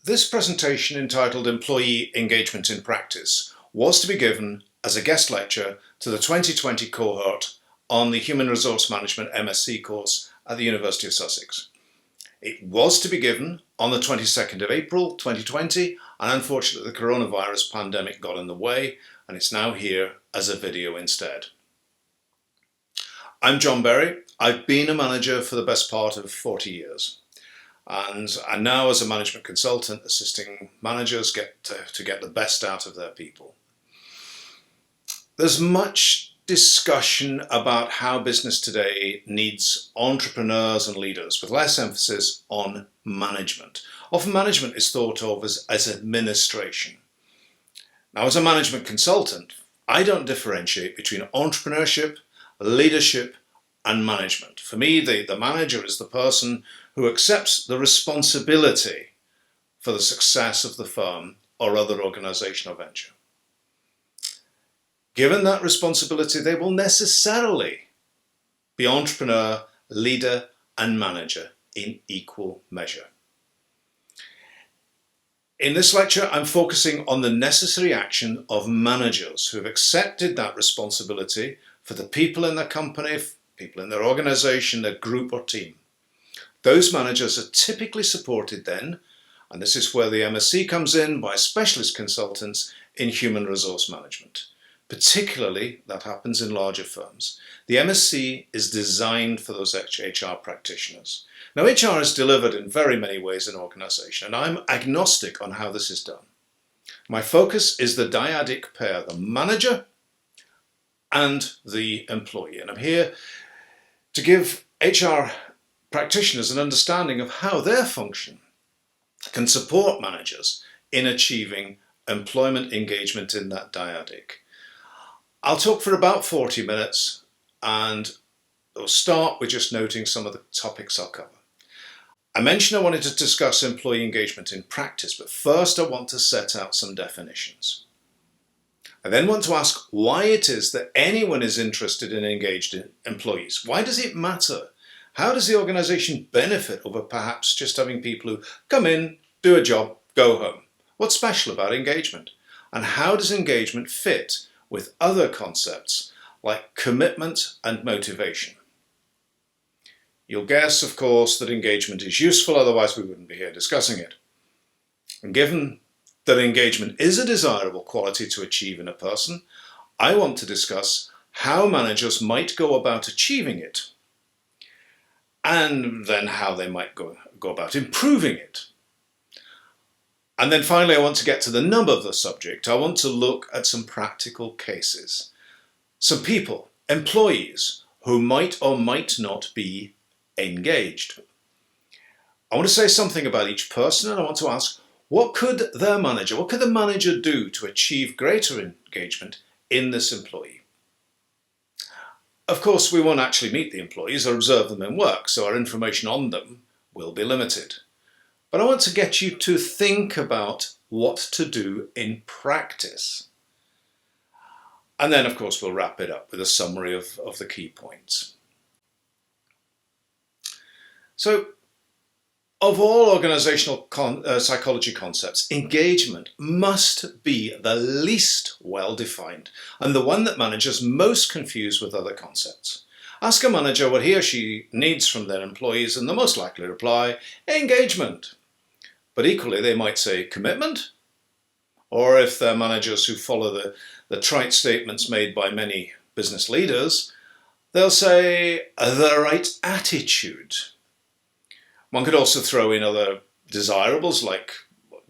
This presentation, entitled Employee Engagement in Practice, was to be given as a guest lecture to the 2020 cohort on the Human Resource Management MSc course at the University of Sussex. It was to be given on the 22nd of April 2020, and unfortunately the coronavirus pandemic got in the way, and it's now here as a video instead. I'm John Berry. I've been a manager for the best part of 40 years. And I'm now, as a management consultant, assisting managers to get the best out of their people. There's much discussion about how business today needs entrepreneurs and leaders, with less emphasis on management. Often management is thought of as administration. Now, as a management consultant, I don't differentiate between entrepreneurship, leadership, and management. For me, the manager is the person who accepts the responsibility for the success of the firm or other organizational venture. Given that responsibility, they will necessarily be entrepreneur, leader, and manager in equal measure. In this lecture, I'm focusing on the necessary action of managers who have accepted that responsibility for the people in their company, people in their organization, their group or team. Those managers are typically supported then, and this is where the MSc comes in, by specialist consultants in human resource management. Particularly, that happens in larger firms. The MSc is designed for those HR practitioners. Now, HR is delivered in very many ways in organization, and I'm agnostic on how this is done. My focus is the dyadic pair, the manager and the employee. And I'm here to give HR practitioners an understanding of how their function can support managers in achieving employment engagement in that dyadic. I'll talk for about 40 minutes, and I'll start with just noting some of the topics I'll cover. I mentioned I wanted to discuss employee engagement in practice, but first I want to set out some definitions. I then want to ask why it is that anyone is interested in engaged employees. Why does it matter? How does the organization benefit over perhaps just having people who come in, do a job, go home? What's special about engagement? And how does engagement fit with other concepts like commitment and motivation? You'll guess, of course, that engagement is useful, otherwise we wouldn't be here discussing it. And given that engagement is a desirable quality to achieve in a person, I want to discuss how managers might go about achieving it, and then how they might go about improving it. And then finally, I want to get to the nub of the subject. I want to look at some practical cases. Some people, employees, who might or might not be engaged. I want to say something about each person, and I want to ask, what could the manager do to achieve greater engagement in this employee? Of course, we won't actually meet the employees or observe them in work, so our information on them will be limited. But I want to get you to think about what to do in practice. And then, of course, we'll wrap it up with a summary of the key points. So, of all organizational psychology concepts, engagement must be the least well-defined and the one that managers most confuse with other concepts. Ask a manager what he or she needs from their employees and the most likely reply, engagement. But equally, they might say commitment, or if they're managers who follow the trite statements made by many business leaders, they'll say the right attitude. One could also throw in other desirables like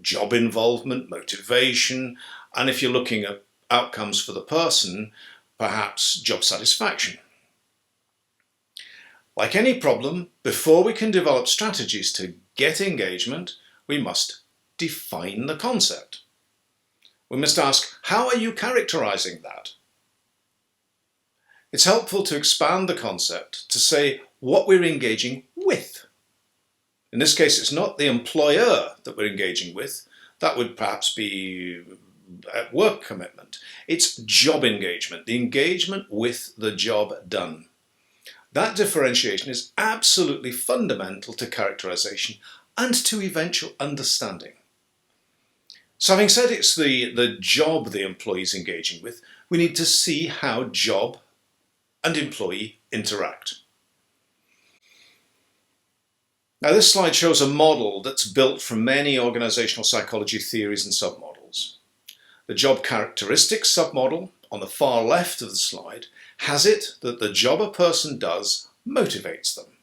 job involvement, motivation, and if you're looking at outcomes for the person, perhaps job satisfaction. Like any problem, before we can develop strategies to get engagement, we must define the concept. We must ask, how are you characterizing that? It's helpful to expand the concept to say what we're engaging with. In this case, it's not the employer that we're engaging with. That would perhaps be work commitment. It's job engagement, the engagement with the job done. That differentiation is absolutely fundamental to characterization and to eventual understanding. So having said it's the job the employee is engaging with, we need to see how job and employee interact. Now this slide shows a model that's built from many organizational psychology theories and submodels. The job characteristics submodel on the far left of the slide has it that the job a person does motivates them.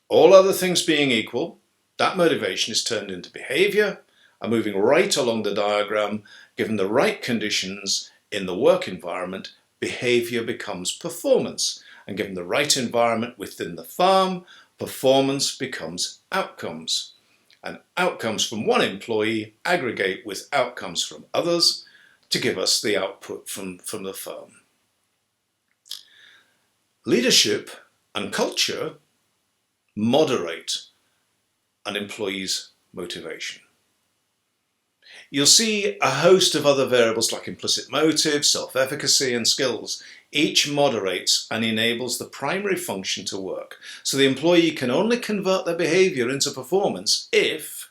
All other things being equal, that motivation is turned into behavior, and moving right along the diagram, given the right conditions in the work environment, behavior becomes performance. And given the right environment within the farm, performance becomes outcomes. And outcomes from one employee aggregate with outcomes from others to give us the output from the firm. Leadership and culture moderate an employee's motivation. You'll see a host of other variables like implicit motive, self-efficacy, and skills. Each moderates and enables the primary function to work. So the employee can only convert their behavior into performance if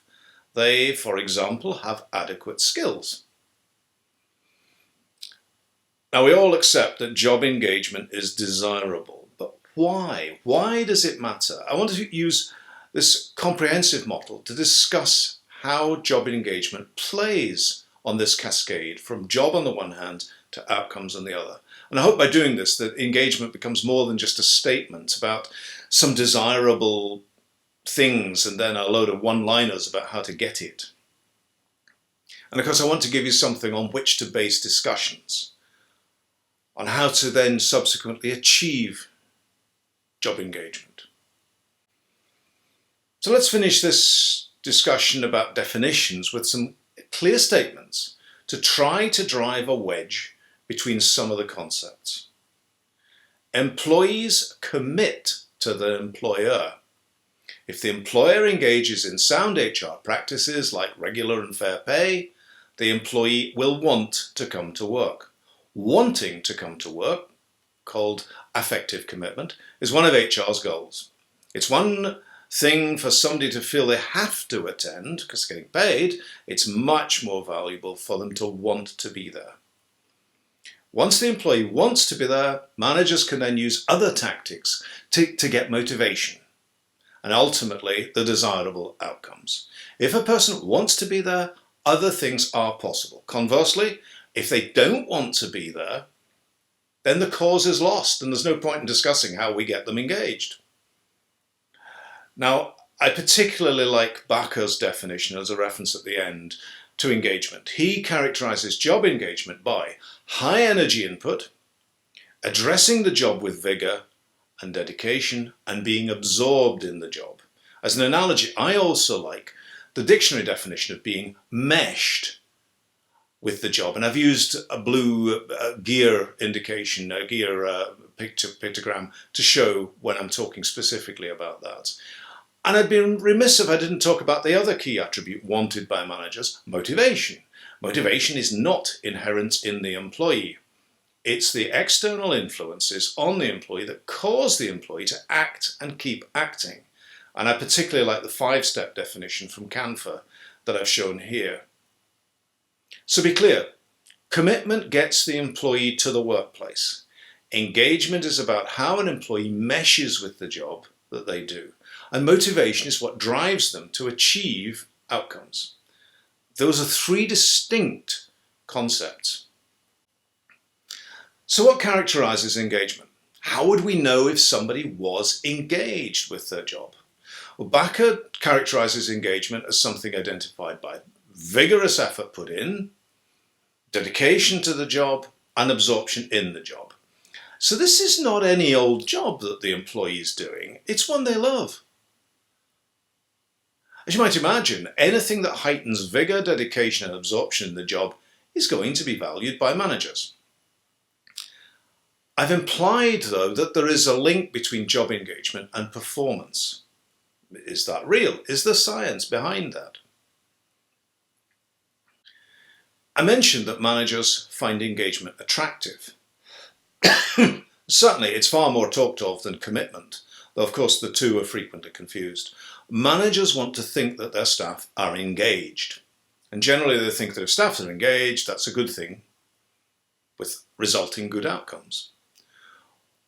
they, for example, have adequate skills. Now we all accept that job engagement is desirable, but why? Why does it matter? I want to use this comprehensive model to discuss how job engagement plays on this cascade from job on the one hand to outcomes on the other. And I hope by doing this that engagement becomes more than just a statement about some desirable things and then a load of one-liners about how to get it. And of course I want to give you something on which to base discussions on how to then subsequently achieve job engagement. So let's finish this discussion about definitions with some clear statements to try to drive a wedge between some of the concepts. Employees commit to the employer. If the employer engages in sound HR practices like regular and fair pay, the employee will want to come to work. Wanting to come to work, called affective commitment, is one of HR's goals. It's one thing for somebody to feel they have to attend because they're getting paid. It's much more valuable for them to want to be there. Once the employee wants to be there, managers can then use other tactics to get motivation and ultimately the desirable outcomes. If a person wants to be there, other things are possible. Conversely, if they don't want to be there, then the cause is lost and there's no point in discussing how we get them engaged. Now, I particularly like Bacher's definition as a reference at the end to engagement. He characterizes job engagement by high energy input, addressing the job with vigor and dedication, and being absorbed in the job. As an analogy, I also like the dictionary definition of being meshed with the job. And I've used a blue gear indication, a gear pictogram to show when I'm talking specifically about that. And I'd be remiss if I didn't talk about the other key attribute wanted by managers, motivation. Motivation is not inherent in the employee. It's the external influences on the employee that cause the employee to act and keep acting. And I particularly like the 5-step definition from Canfor that I've shown here. So be clear, commitment gets the employee to the workplace. Engagement is about how an employee meshes with the job that they do. And motivation is what drives them to achieve outcomes. Those are 3 distinct concepts. So what characterizes engagement? How would we know if somebody was engaged with their job? Well, Bacher characterizes engagement as something identified by vigorous effort put in, dedication to the job, and absorption in the job. So this is not any old job that the employee is doing, it's one they love. As you might imagine, anything that heightens vigor, dedication, and absorption in the job is going to be valued by managers. I've implied, though, that there is a link between job engagement and performance. Is that real? Is there science behind that? I mentioned that managers find engagement attractive. Certainly, it's far more talked of than commitment, though of course the two are frequently confused. Managers want to think that their staff are engaged. And generally they think that if staff are engaged, that's a good thing with resulting good outcomes.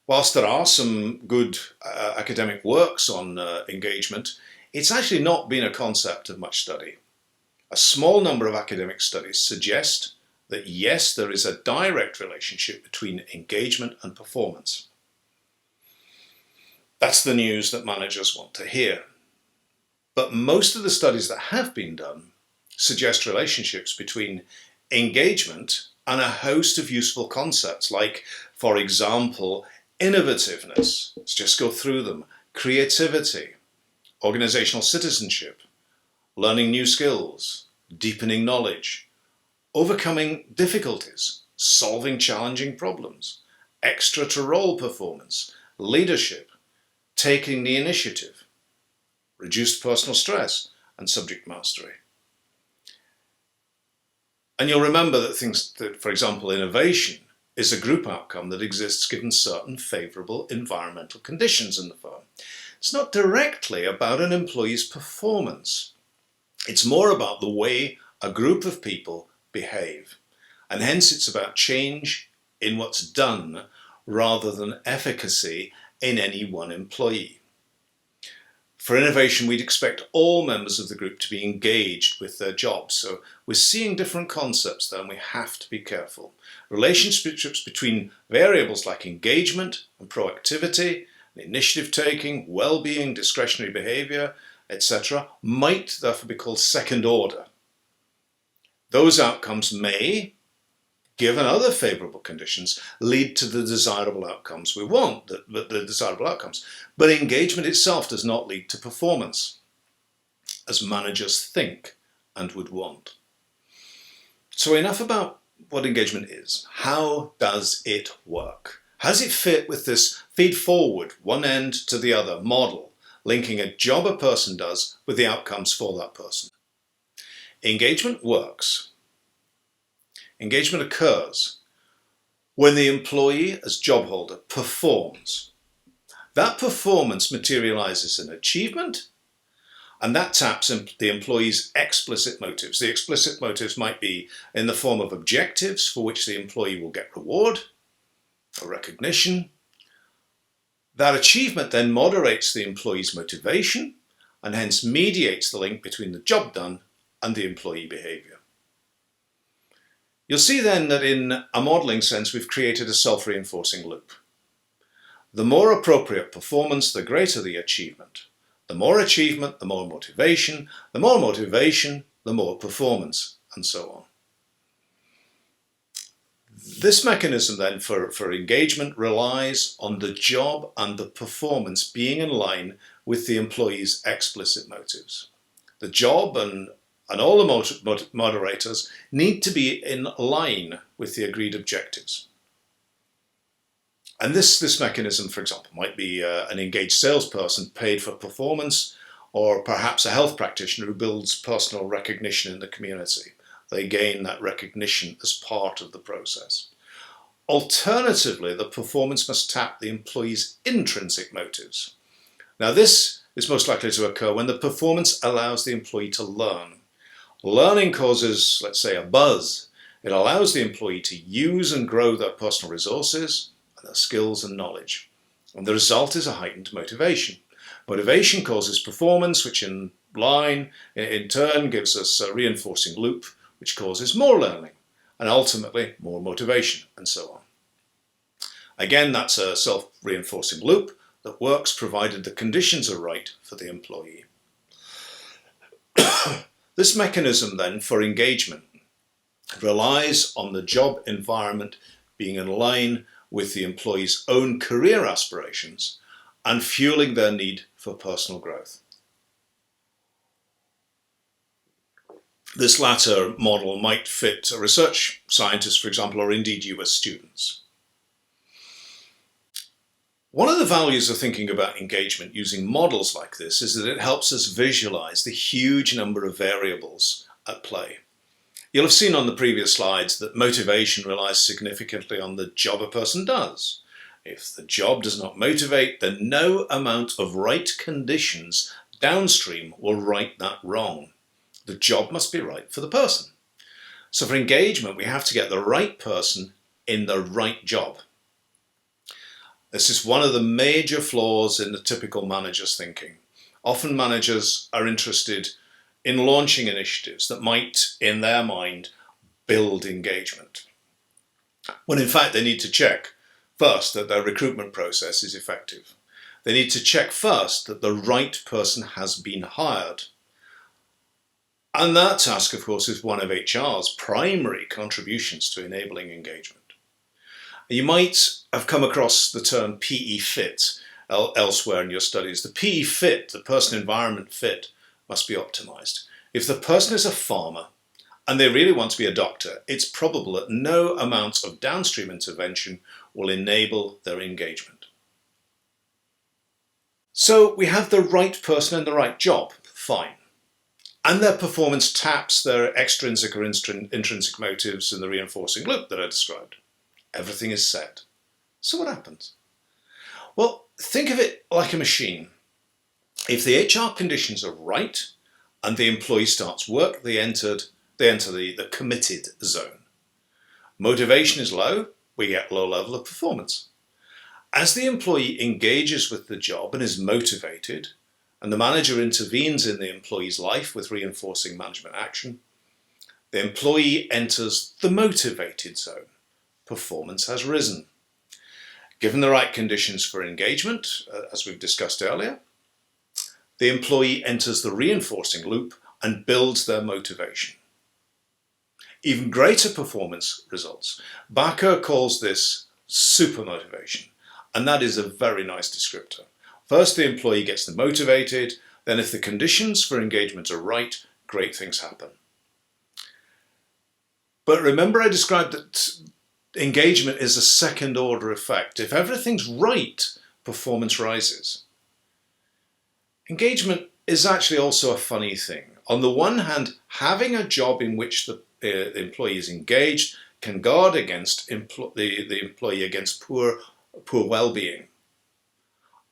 Whilst there are some good academic works on engagement, it's actually not been a concept of much study. A small number of academic studies suggest that yes, there is a direct relationship between engagement and performance. That's the news that managers want to hear. But most of the studies that have been done suggest relationships between engagement and a host of useful concepts, like, for example, innovativeness. Let's just go through them. Creativity, organizational citizenship, learning new skills, deepening knowledge, overcoming difficulties, solving challenging problems, extra to role performance, leadership, taking the initiative, reduced personal stress, and subject mastery. And you'll remember that things that, for example, innovation is a group outcome that exists given certain favourable environmental conditions in the firm. It's not directly about an employee's performance. It's more about the way a group of people behave. And hence it's about change in what's done rather than efficacy in any one employee. For innovation, we'd expect all members of the group to be engaged with their jobs. So we're seeing different concepts there, and we have to be careful. Relationships between variables like engagement and proactivity, initiative taking, well-being, discretionary behaviour, etc., might therefore be called second order. Those outcomes may, given other favourable conditions, lead to the desirable outcomes we want, the desirable outcomes. But engagement itself does not lead to performance, as managers think and would want. So enough about what engagement is. How does it work? How does it fit with this feed forward, one end to the other model, linking a job a person does with the outcomes for that person? Engagement works. Engagement occurs when the employee, as job holder, performs. That performance materializes in achievement, and that taps the employee's explicit motives. The explicit motives might be in the form of objectives for which the employee will get reward or recognition. That achievement then moderates the employee's motivation and hence mediates the link between the job done and the employee behavior. You'll see then that in a modelling sense, we've created a self-reinforcing loop. The more appropriate performance, the greater the achievement. The more achievement, the more motivation. The more motivation, the more performance, and so on. This mechanism then for engagement relies on the job and the performance being in line with the employee's explicit motives. The job and all the moderators need to be in line with the agreed objectives. And this mechanism, for example, might be an engaged salesperson paid for performance, or perhaps a health practitioner who builds personal recognition in the community. They gain that recognition as part of the process. Alternatively, the performance must tap the employee's intrinsic motives. Now, this is most likely to occur when the performance allows the employee to learn. Learning causes, let's say, a buzz. It allows the employee to use and grow their personal resources, and their skills and knowledge. And the result is a heightened motivation. Motivation causes performance, which in turn gives us a reinforcing loop, which causes more learning, and ultimately more motivation, and so on. Again, that's a self-reinforcing loop that works provided the conditions are right for the employee. This mechanism then for engagement relies on the job environment being in line with the employee's own career aspirations and fueling their need for personal growth. This latter model might fit a research scientist, for example, or indeed you as students. One of the values of thinking about engagement using models like this is that it helps us visualize the huge number of variables at play. You'll have seen on the previous slides that motivation relies significantly on the job a person does. If the job does not motivate, then no amount of right conditions downstream will right that wrong. The job must be right for the person. So for engagement, we have to get the right person in the right job. This is one of the major flaws in the typical manager's thinking. Often managers are interested in launching initiatives that might, in their mind, build engagement, when in fact they need to check first that their recruitment process is effective. They need to check first that the right person has been hired. And that task, of course, is one of HR's primary contributions to enabling engagement. You might have come across the term PE fit elsewhere in your studies. The PE fit, the person-environment fit, must be optimized. If the person is a farmer and they really want to be a doctor, it's probable that no amount of downstream intervention will enable their engagement. So we have the right person in the right job, fine. And their performance taps their extrinsic or intrinsic motives in the reinforcing loop that I described. Everything is set. So what happens? Well, think of it like a machine. If the HR conditions are right and the employee starts work, they enter the committed zone. Motivation is low, we get low level of performance. As the employee engages with the job and is motivated, and the manager intervenes in the employee's life with reinforcing management action, the employee enters the motivated zone. Performance has risen. Given the right conditions for engagement, as we've discussed earlier, the employee enters the reinforcing loop and builds their motivation. Even greater performance results. Barker calls this super motivation, and that is a very nice descriptor. First, the employee gets them motivated, then if the conditions for engagement are right, great things happen. But remember I described that engagement is a second order effect. If everything's right, performance rises. Engagement is actually also a funny thing. On the one hand, having a job in which the employee is engaged can guard against the employee against poor well-being.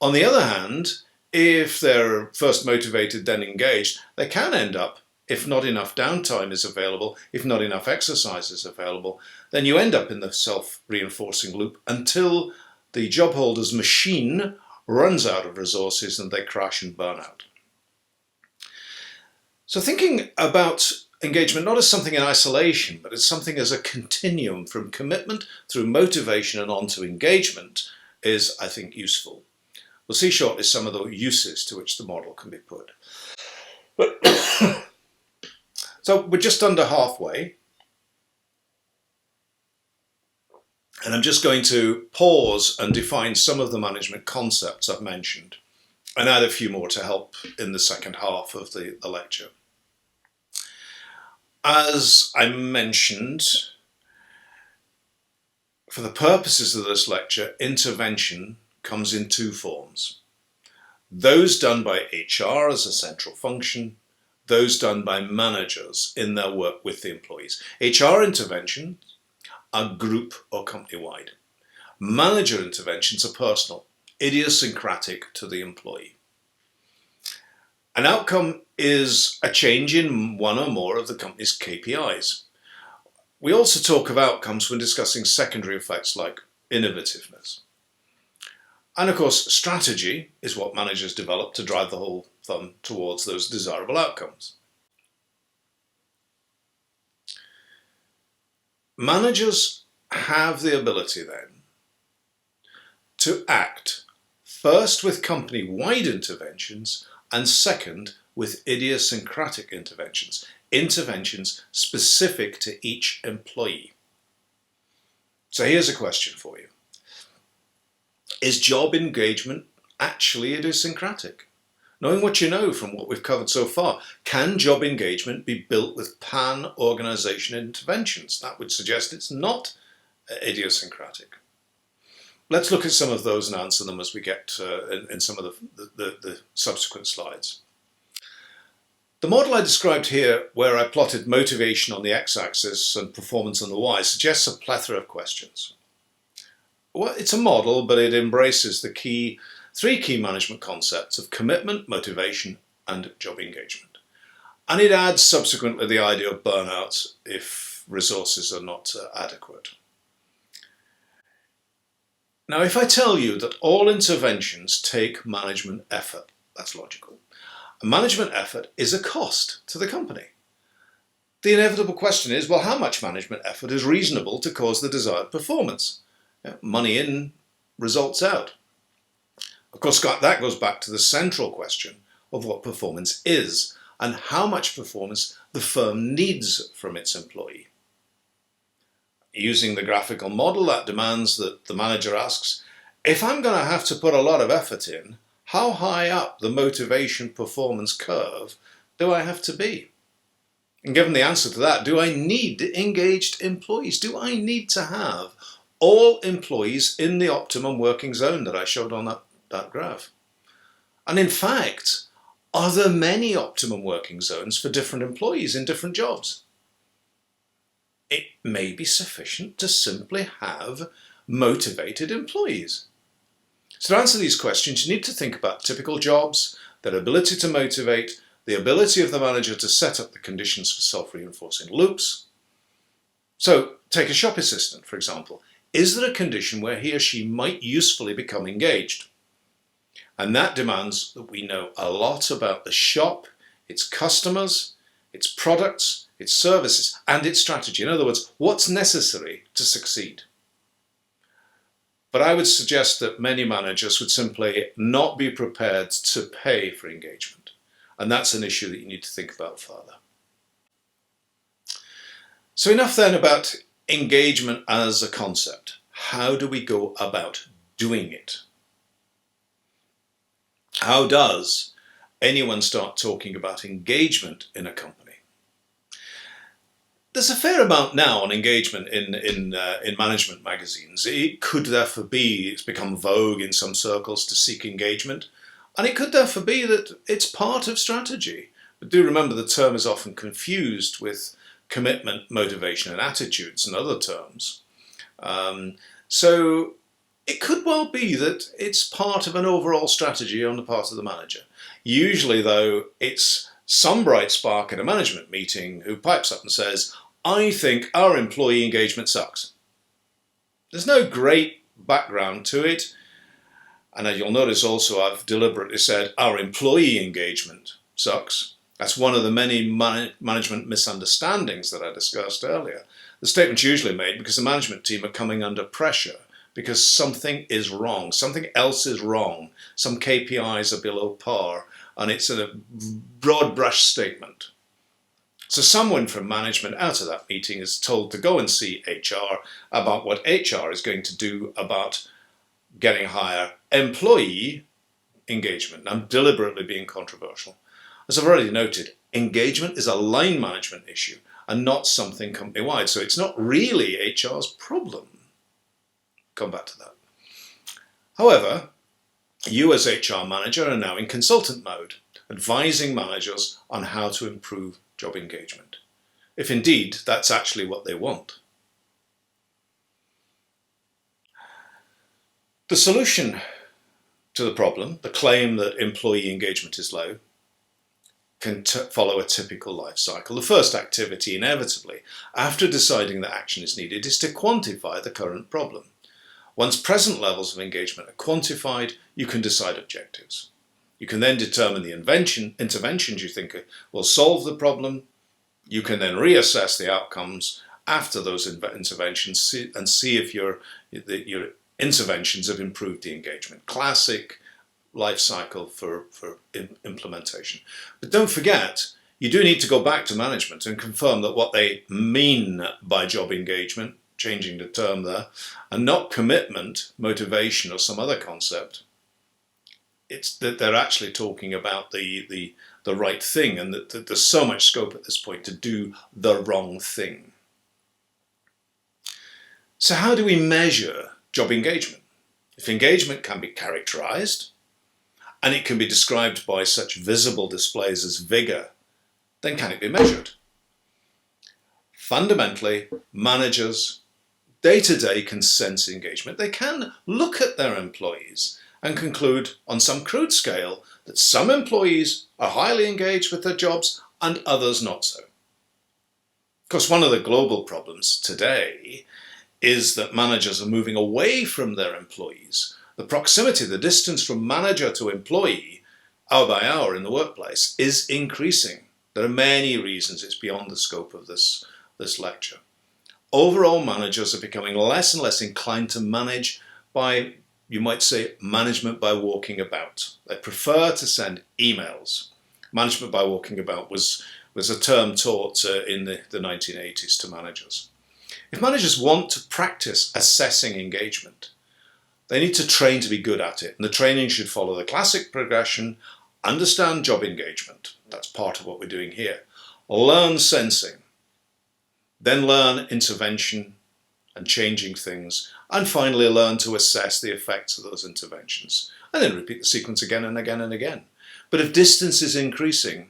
On the other hand, if they're first motivated then engaged, they can end up, if not enough downtime is available, if not enough exercise is available, then you end up in the self-reinforcing loop until the job holder's machine runs out of resources and they crash and burn out. So thinking about engagement not as something in isolation, but as something as a continuum from commitment through motivation and on to engagement is, I think, useful. We'll see shortly some of the uses to which the model can be put. So we're just under halfway. And I'm just going to pause and define some of the management concepts I've mentioned and add a few more to help in the second half of the lecture. As I mentioned, for the purposes of this lecture, intervention comes in two forms. Those done by HR as a central function, those done by managers in their work with the employees. HR interventions are group or company-wide. Manager interventions are personal, idiosyncratic to the employee. An outcome is a change in one or more of the company's KPIs. We also talk of outcomes when discussing secondary effects like innovativeness. And of course, strategy is what managers develop to drive the whole thumb towards those desirable outcomes. Managers have the ability then to act first with company-wide interventions and second with idiosyncratic interventions, interventions specific to each employee. So here's a question for you. Is job engagement actually idiosyncratic? Knowing what you know from what we've covered so far, can job engagement be built with pan-organisation interventions? That would suggest it's not idiosyncratic. Let's look at some of those and answer them as we get in some of the subsequent slides. The model I described here, where I plotted motivation on the x-axis and performance on the y, suggests a plethora of questions. Well, it's a model, but it embraces the three key management concepts of commitment, motivation, and job engagement. And it adds subsequently the idea of burnout if resources are not adequate. Now, if I tell you that all interventions take management effort, that's logical. A management effort is a cost to the company. The inevitable question is, well, how much management effort is reasonable to cause the desired performance? Money in, results out. Of course, that goes back to the central question of what performance is and how much performance the firm needs from its employee. Using the graphical model, that demands that the manager asks, if I'm going to have to put a lot of effort in, how high up the motivation performance curve do I have to be? And given the answer to that, do I need engaged employees? Do I need to have all employees in the optimum working zone that I showed on that graph? And in fact, are there many optimum working zones for different employees in different jobs? It may be sufficient to simply have motivated employees. So to answer these questions, you need to think about typical jobs, their ability to motivate, the ability of the manager to set up the conditions for self-reinforcing loops. So take a shop assistant, for example. Is there a condition where he or she might usefully become engaged? And that demands that we know a lot about the shop, its customers, its products, its services, and its strategy. In other words, what's necessary to succeed? But I would suggest that many managers would simply not be prepared to pay for engagement. And that's an issue that you need to think about further. So enough then about engagement as a concept. How do we go about doing it? How does anyone start talking about engagement in a company? There's a fair amount now on engagement in management magazines. It could therefore be, it's become vogue in some circles to seek engagement, and it could therefore be that it's part of strategy. But do remember the term is often confused with commitment, motivation, and attitudes and other terms. So it could well be that it's part of an overall strategy on the part of the manager. Usually, though, it's some bright spark in a management meeting who pipes up and says, I think our employee engagement sucks. There's no great background to it. And as you'll notice also, I've deliberately said our employee engagement sucks. That's one of the many management misunderstandings that I discussed earlier. The statement's usually made because the management team are coming under pressure because something is wrong, something else is wrong, some KPIs are below par, and it's a broad brush statement. So someone from management out of that meeting is told to go and see HR about what HR is going to do about getting higher employee engagement. I'm deliberately being controversial. As I've already noted, engagement is a line management issue and not something company-wide. So it's not really HR's problem. Come back to that. However, you as HR manager are now in consultant mode, advising managers on how to improve job engagement, if indeed that's actually what they want. The solution to the problem, the claim that employee engagement is low, can follow a typical life cycle. The first activity, inevitably, after deciding that action is needed, is to quantify the current problem. Once present levels of engagement are quantified, you can decide objectives. You can then determine the interventions you think will solve the problem. You can then reassess the outcomes after those interventions and see if your interventions have improved the engagement. Classic life cycle for implementation. But don't forget, you do need to go back to management and confirm that what they mean by job engagement, changing the term there, and not commitment, motivation, or some other concept. It's that they're actually talking about the right thing, and that there's so much scope at this point to do the wrong thing. So how do we measure job engagement? If engagement can be characterized, and it can be described by such visible displays as vigor, then can it be measured? Fundamentally, managers day-to-day can sense engagement. They can look at their employees and conclude on some crude scale that some employees are highly engaged with their jobs, and others not so. Of course, one of the global problems today is that managers are moving away from their employees. The proximity, the distance from manager to employee, hour by hour in the workplace, is increasing. There are many reasons. It's beyond the scope of this lecture. Overall, managers are becoming less and less inclined to manage by, you might say, management by walking about. They prefer to send emails. Management by walking about was a term taught in the 1980s to managers. If managers want to practice assessing engagement, they need to train to be good at it. And the training should follow the classic progression: understand job engagement. That's part of what we're doing here. Learn sensing. Then learn intervention and changing things. And finally, learn to assess the effects of those interventions. And then repeat the sequence again and again and again. But if distance is increasing,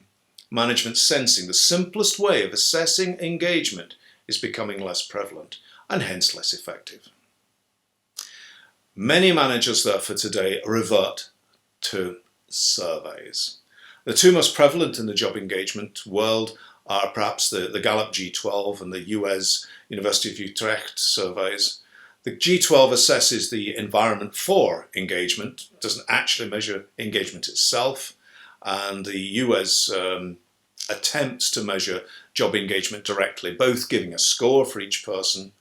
management sensing, the simplest way of assessing engagement, is becoming less prevalent and hence less effective. Many managers, therefore, today revert to surveys. The two most prevalent in the job engagement world are perhaps the Gallup G12 and the US University of Utrecht surveys. The G12 assesses the environment for engagement, doesn't actually measure engagement itself, and the US attempts to measure job engagement directly, both giving a score for each person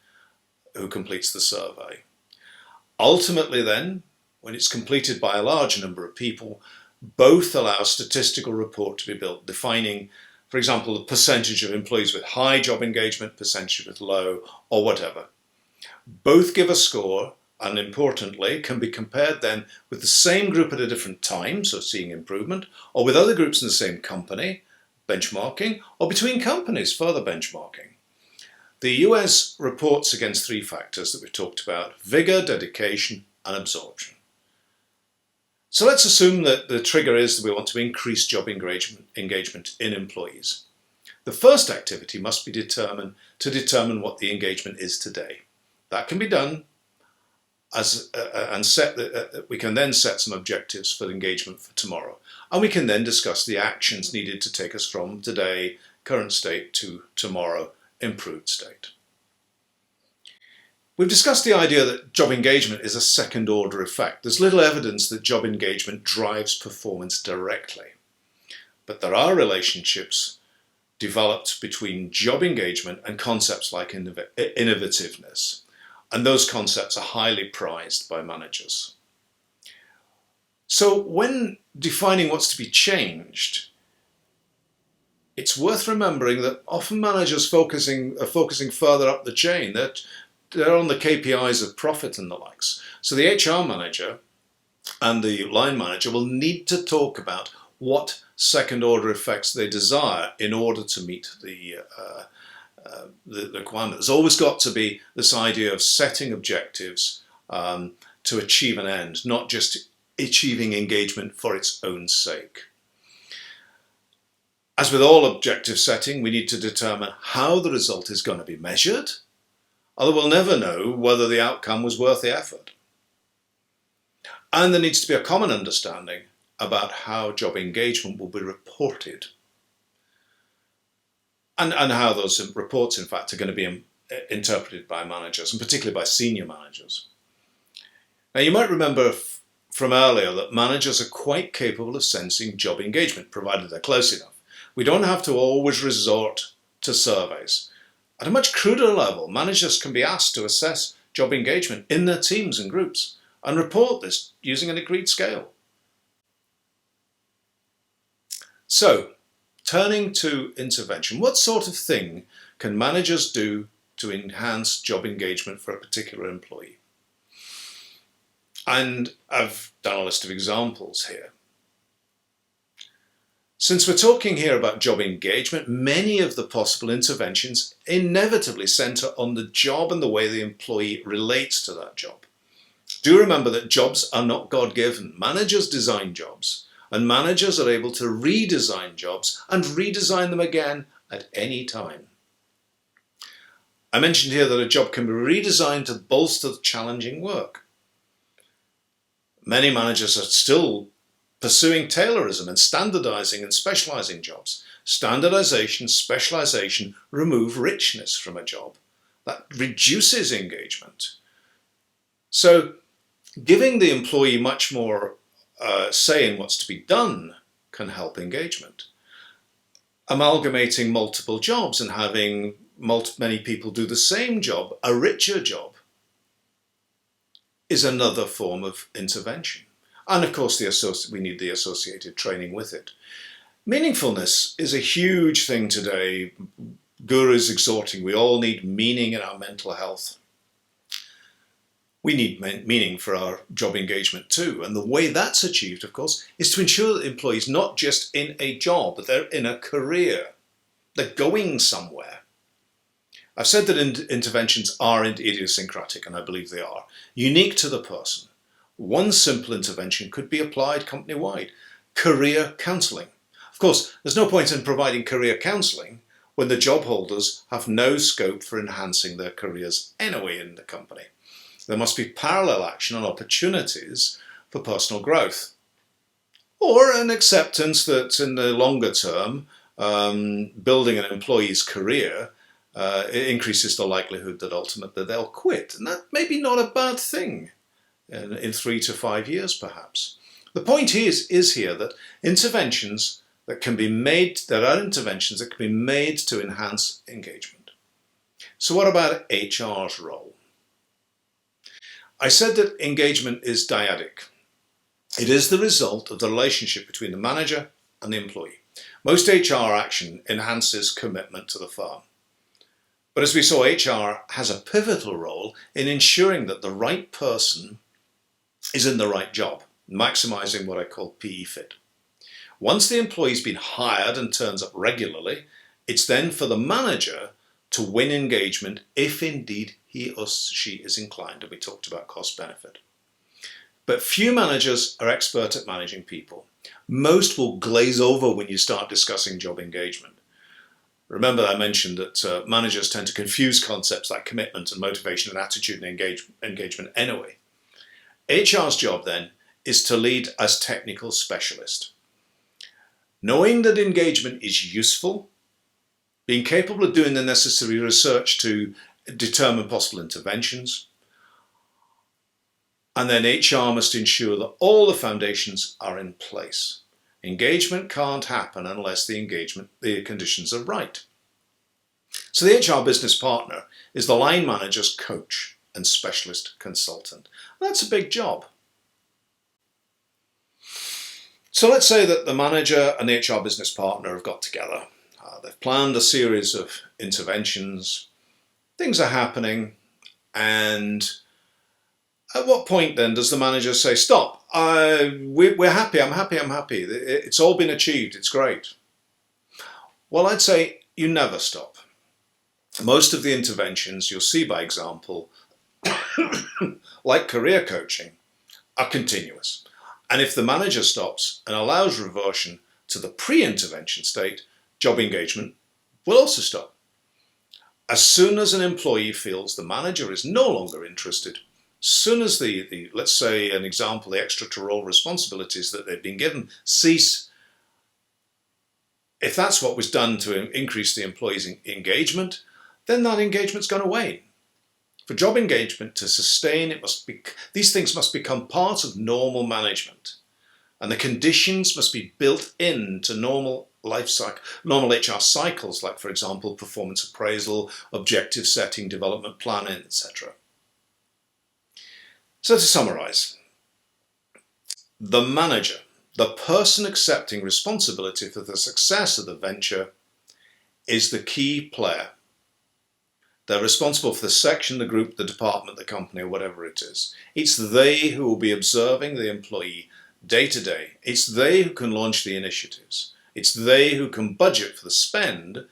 who completes the survey. Ultimately then, when it's completed by a large number of people, both allow a statistical report to be built, defining, for example, the percentage of employees with high job engagement, percentage with low, or whatever. Both give a score, and importantly, can be compared then with the same group at a different time, so seeing improvement, or with other groups in the same company, benchmarking, or between companies, further benchmarking. The US reports against three factors that we've talked about: vigor, dedication, and absorption. So let's assume that the trigger is that we want to increase job engagement in employees. The first activity must be determined what the engagement is today. That can be done we can then set some objectives for engagement for tomorrow. And we can then discuss the actions needed to take us from today, current state, to tomorrow, improved state. We've discussed the idea that job engagement is a second order effect. There's little evidence that job engagement drives performance directly. But there are relationships developed between job engagement and concepts like innovativeness. And those concepts are highly prized by managers. So when defining what's to be changed, it's worth remembering that often managers are focusing further up the chain. They're on the KPIs of profit and the likes. So the HR manager and the line manager will need to talk about what second order effects they desire in order to meet the requirement. There's always got to be this idea of setting objectives to achieve an end, not just achieving engagement for its own sake. As with all objective setting, we need to determine how the result is going to be measured, although we'll never know whether the outcome was worth the effort. And there needs to be a common understanding about how job engagement will be reported, and how those reports, in fact, are going to be interpreted by managers, and particularly by senior managers. Now, you might remember from earlier that managers are quite capable of sensing job engagement, provided they're close enough. We don't have to always resort to surveys. At a much cruder level, managers can be asked to assess job engagement in their teams and groups and report this using an agreed scale. So, turning to intervention, what sort of thing can managers do to enhance job engagement for a particular employee? And I've done a list of examples here. Since we're talking here about job engagement, many of the possible interventions inevitably centre on the job and the way the employee relates to that job. Do remember that jobs are not God-given. Managers design jobs, and managers are able to redesign jobs and redesign them again at any time. I mentioned here that a job can be redesigned to bolster challenging work. Many managers are still pursuing Taylorism and standardizing and specializing jobs. Standardization, specialization remove richness from a job. That reduces engagement. So giving the employee much more say in what's to be done can help engagement. Amalgamating multiple jobs and having many people do the same job, a richer job, is another form of intervention. And of course, we need the associated training with it. Meaningfulness is a huge thing today. Gurus exhorting we all need meaning in our mental health. We need meaning for our job engagement too. And the way that's achieved, of course, is to ensure that employees not just in a job, but they're in a career. They're going somewhere. I've said that interventions are idiosyncratic, and I believe they are, unique to the person. One simple intervention could be applied company-wide. Career counselling. Of course, there's no point in providing career counselling when the job holders have no scope for enhancing their careers anyway in the company. There must be parallel action and opportunities for personal growth. Or an acceptance that in the longer term, building an employee's career it increases the likelihood that ultimately they'll quit. And that may be not a bad thing in 3 to 5 years perhaps. The point is here that interventions that can be made, there are interventions that can be made to enhance engagement. So what about HR's role? I said that engagement is dyadic. It is the result of the relationship between the manager and the employee. Most HR action enhances commitment to the firm. But as we saw, HR has a pivotal role in ensuring that the right person is in the right job, maximizing what I call PE fit. Once the employee's been hired and turns up regularly, it's then for the manager to win engagement if indeed he or she is inclined, and we talked about cost benefit. But few managers are expert at managing people. Most will glaze over when you start discussing job engagement. Remember I mentioned that managers tend to confuse concepts like commitment and motivation and attitude and engagement anyway. HR's job then is to lead as technical specialist. Knowing that engagement is useful, being capable of doing the necessary research to determine possible interventions, and then HR must ensure that all the foundations are in place. Engagement can't happen unless the conditions are right. So the HR business partner is the line manager's coach and specialist consultant. That's a big job. So let's say that the manager and the HR business partner have got together. They've planned a series of interventions. Things are happening, and at what point then does the manager say, stop, we're happy, I'm happy, it's all been achieved, it's great? Well, I'd say you never stop. Most of the interventions you'll see by example, like career coaching, are continuous. And if the manager stops and allows reversion to the pre-intervention state, job engagement will also stop. As soon as an employee feels the manager is no longer interested, as soon as let's say an example, the extra to role responsibilities that they've been given cease, if that's what was done to increase the employee's engagement, then that engagement's gone away. For job engagement to sustain, these things must become part of normal management. And the conditions must be built into normal life cycle, normal HR cycles, like for example, performance appraisal, objective setting, development planning, etc. So to summarize, the manager, the person accepting responsibility for the success of the venture, is the key player. They're responsible for the section, the group, the department, the company, or whatever it is. It's they who will be observing the employee day to day. It's they who can launch the initiatives. It's they who can budget for the spend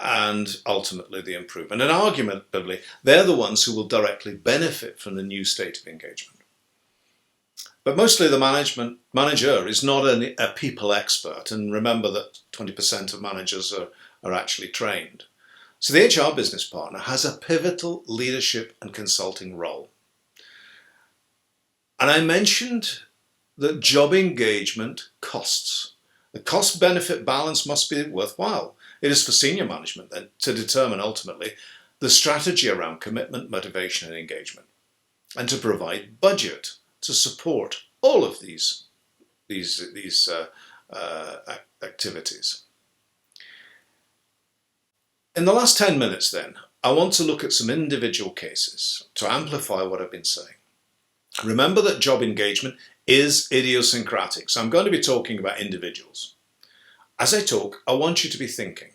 and ultimately the improvement. And arguably, they're the ones who will directly benefit from the new state of engagement. But mostly the manager is not a people expert. And remember that 20% of managers are actually trained. So the HR business partner has a pivotal leadership and consulting role. And I mentioned that job engagement costs. The cost-benefit balance must be worthwhile. It is for senior management then to determine ultimately the strategy around commitment, motivation and engagement, and to provide budget to support all of these activities. In the last 10 minutes then, I want to look at some individual cases to amplify what I've been saying. Remember that job engagement is idiosyncratic, so I'm going to be talking about individuals. As I talk, I want you to be thinking,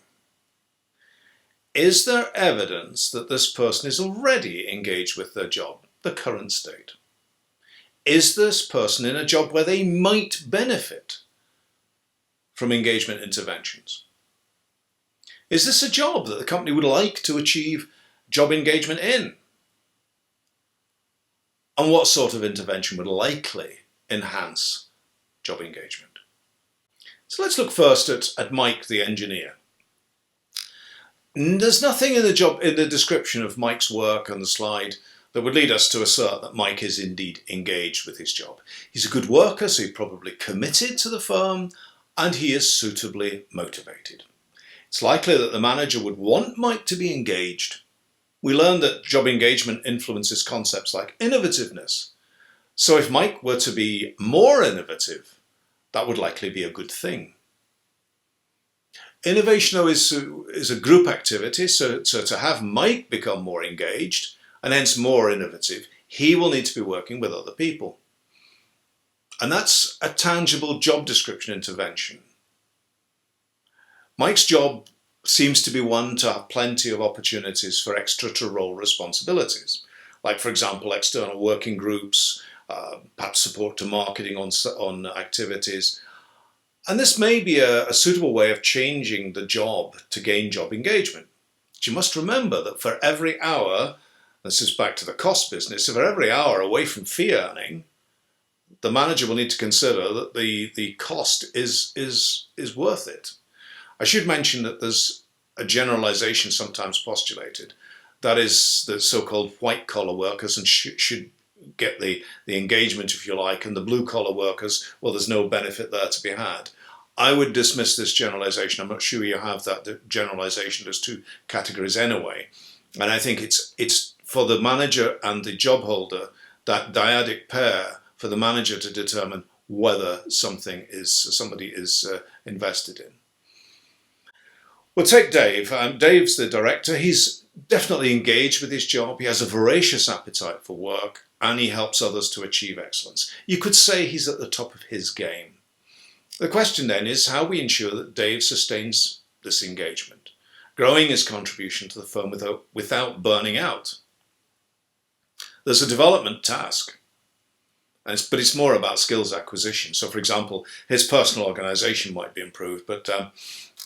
is there evidence that this person is already engaged with their job, the current state? Is this person in a job where they might benefit from engagement interventions? Is this a job that the company would like to achieve job engagement in? And what sort of intervention would likely enhance job engagement? So let's look first at Mike, the engineer. There's nothing in the description of Mike's work on the slide that would lead us to assert that Mike is indeed engaged with his job. He's a good worker, so he's probably committed to the firm, and he is suitably motivated. It's likely that the manager would want Mike to be engaged. We learned that job engagement influences concepts like innovativeness. So if Mike were to be more innovative, that would likely be a good thing. Innovation, though, is a group activity, so to have Mike become more engaged and hence more innovative, he will need to be working with other people. And that's a tangible job description intervention. Mike's job seems to be one to have plenty of opportunities for extra-role responsibilities, like, for example, external working groups, perhaps support to marketing on activities. And this may be a suitable way of changing the job to gain job engagement. But you must remember that for every hour, this is back to the cost business, so for every hour away from fee earning, the manager will need to consider that the cost is worth it. I should mention that there's a generalization sometimes postulated, that is the so-called white-collar workers and should get the engagement, if you like, and the blue-collar workers, well, there's no benefit there to be had. I would dismiss this generalization. I'm not sure you have that generalization. There's two categories anyway. And I think it's for the manager and the job holder, that dyadic pair, for the manager to determine whether somebody is invested in. Well, take Dave. Dave's the director. He's definitely engaged with his job. He has a voracious appetite for work, and he helps others to achieve excellence. You could say he's at the top of his game. The question then is how we ensure that Dave sustains this engagement, growing his contribution to the firm without burning out. There's a development task, but it's more about skills acquisition. So, for example, his personal organisation might be improved, but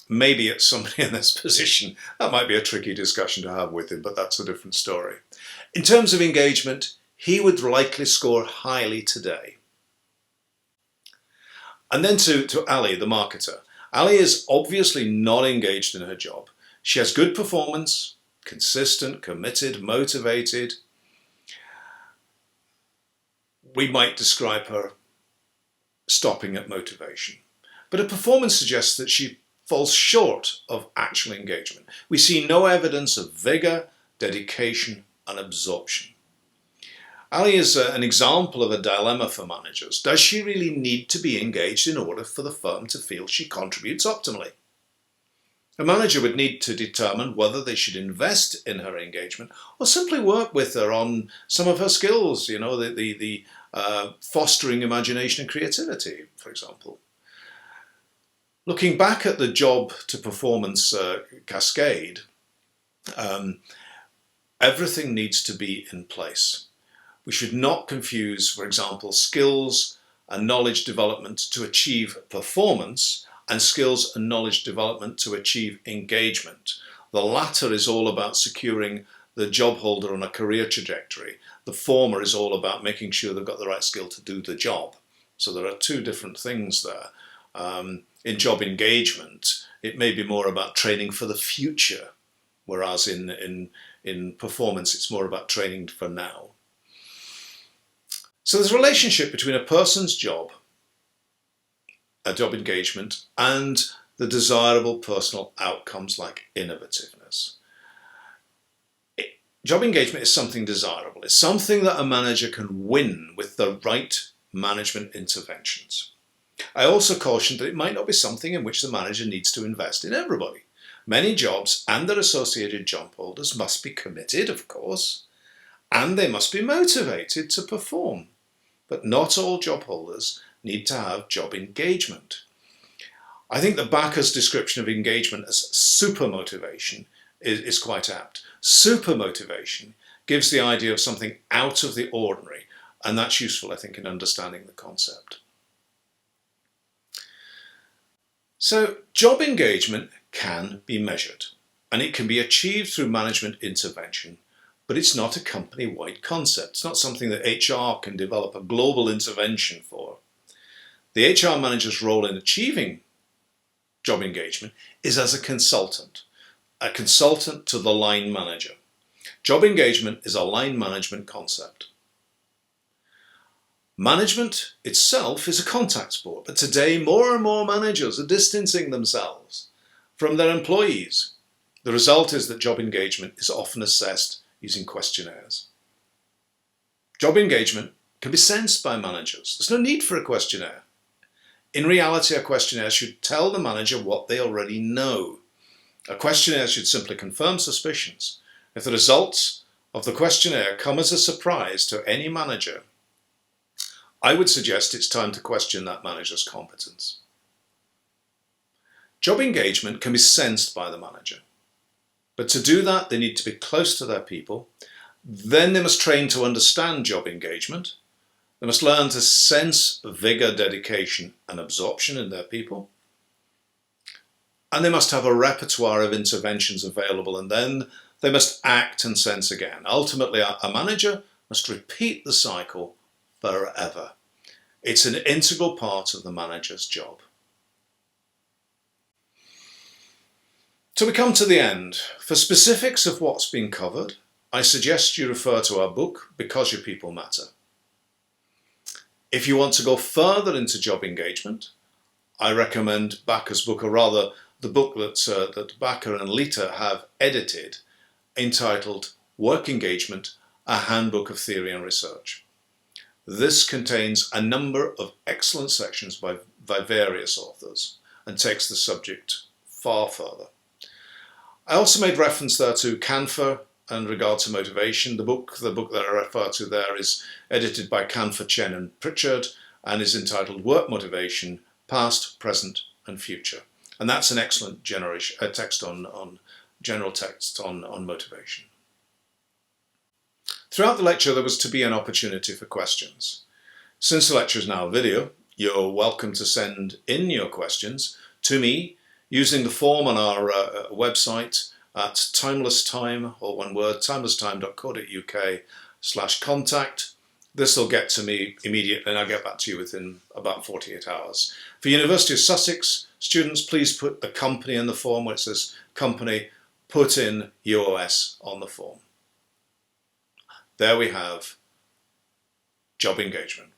maybe it's somebody in this position. That might be a tricky discussion to have with him, but that's a different story. In terms of engagement, he would likely score highly today. And then to Ali, the marketer. Ali is obviously not engaged in her job. She has good performance, consistent, committed, motivated. We might describe her stopping at motivation. But her performance suggests that she falls short of actual engagement. We see no evidence of vigour, dedication and absorption. Ali is an example of a dilemma for managers. Does she really need to be engaged in order for the firm to feel she contributes optimally? A manager would need to determine whether they should invest in her engagement or simply work with her on some of her skills, the fostering imagination and creativity, for example. Looking back at the job to performance cascade, everything needs to be in place. We should not confuse, for example, skills and knowledge development to achieve performance and skills and knowledge development to achieve engagement. The latter is all about securing the job holder on a career trajectory. The former is all about making sure they've got the right skill to do the job. So there are two different things there. In job engagement, it may be more about training for the future, whereas in performance, it's more about training for now. So there's a relationship between a person's job job engagement and the desirable personal outcomes like innovativeness. Job engagement is something desirable. It's something that a manager can win with the right management interventions. I also caution that it might not be something in which the manager needs to invest in everybody. Many jobs and their associated job holders must be committed, of course, and they must be motivated to perform. But not all job holders need to have job engagement. I think that Backer's description of engagement as super motivation is quite apt. Super motivation gives the idea of something out of the ordinary, and that's useful, I think, in understanding the concept. So, job engagement can be measured, and it can be achieved through management intervention, but it's not a company-wide concept. It's not something that HR can develop a global intervention for. The HR manager's role in achieving job engagement is as a consultant to the line manager. Job engagement is a line management concept. Management itself is a contact sport, but today more and more managers are distancing themselves from their employees. The result is that job engagement is often assessed using questionnaires. Job engagement can be sensed by managers. There's no need for a questionnaire. In reality, a questionnaire should tell the manager what they already know. A questionnaire should simply confirm suspicions. If the results of the questionnaire come as a surprise to any manager, I would suggest it's time to question that manager's competence. Job engagement can be sensed by the manager. But to do that, they need to be close to their people. Then they must train to understand job engagement. They must learn to sense vigour, dedication and absorption in their people. And they must have a repertoire of interventions available, and then they must act and sense again. Ultimately, a manager must repeat the cycle forever. It's an integral part of the manager's job. So we come to the end. For specifics of what's been covered, I suggest you refer to our book, Because Your People Matter. If you want to go further into job engagement, I recommend Backer's book, or rather the book that Backer and Lita have edited, entitled Work Engagement, A Handbook of Theory and Research. This contains a number of excellent sections by various authors and takes the subject far further. I also made reference there to Canfor in regard to motivation. The book that I refer to there is edited by Canfor, Chen and Pritchard and is entitled Work Motivation, Past, Present and Future. And that's an excellent general text on motivation. Throughout the lecture, there was to be an opportunity for questions. Since the lecture is now a video, you're welcome to send in your questions to me using the form on our website at timelesstime, or one word, timelesstime.co.uk/contact. This will get to me immediately and I'll get back to you within about 48 hours. For University of Sussex students, please put the company in the form where it says company, put in UOS on the form. There we have job engagement.